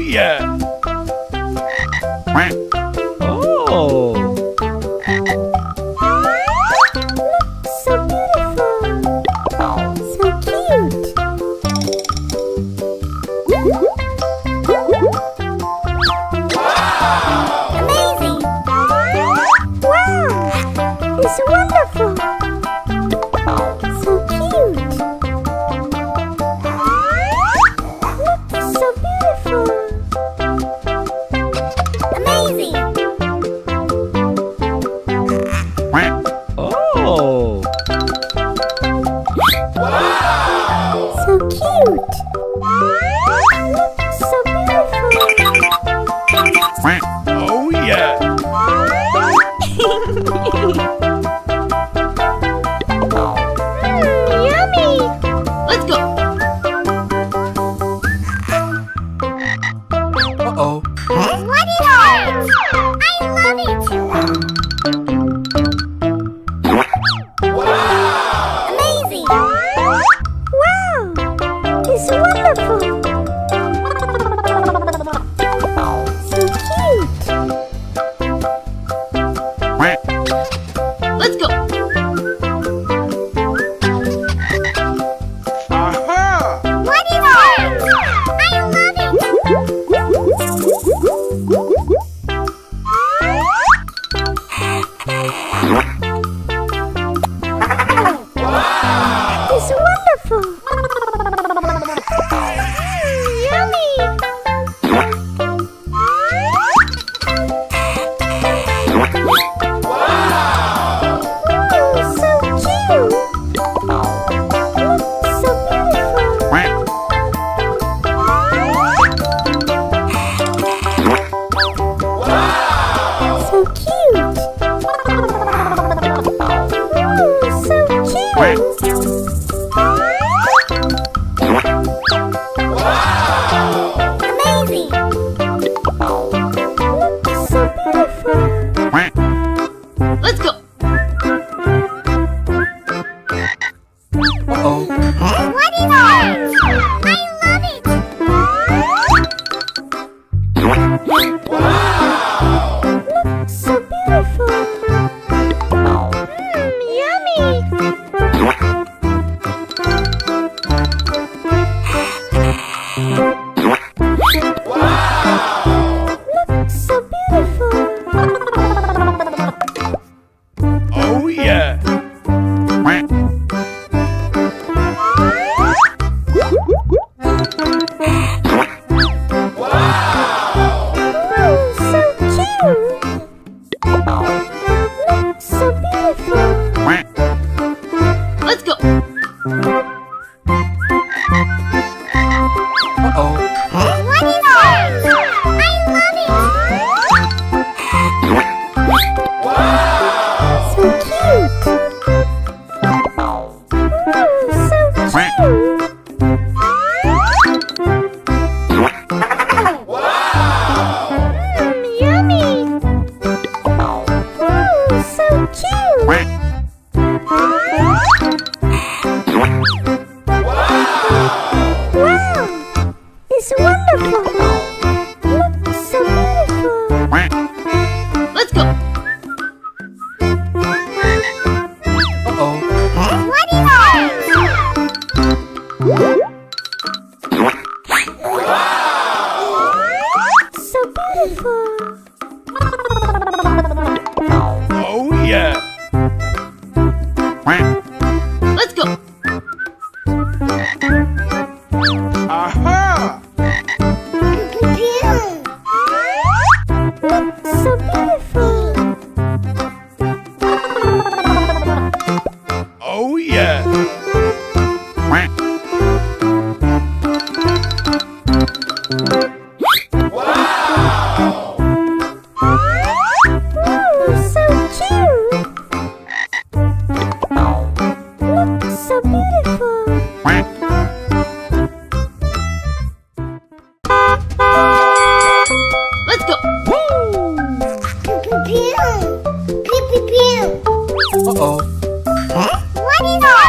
yeah! Oh! So beautiful. So cute. Amazing. Wow. It's wonderful. So cute. Look, so beautiful. Amazing. Oh! So cute. So beautiful. Oh yeah! Yummy. Let's go. Uh-oh. What is that? I love it. Amazing. Wow. It's wonderful. So cute. Let's go. Aha! What is that? I love it. It's wonderful. Yummy. Ooh, so cute. So beautiful. So cute. Ooh, so cute. Amazing. Look, so beautiful. Let's go. Uh-oh. What is that? I love it. Look, so beautiful. Yummy. Look, so beautiful. Oh yeah! Ooh, so cute. Look, so beautiful. Let's go. Uh-oh. What is that? I love it. So cute. Ooh, so cute. Yummy. Ooh, so cute. Wow. It's wonderful. Look, so beautiful. Let's go. Uh-oh. What is that? So beautiful. Oh yeah! Let's go. Aha! Look, so beautiful. Oh yeah! Ooh, so cute. Look, so beautiful. Let's go. Uh-oh. What is that?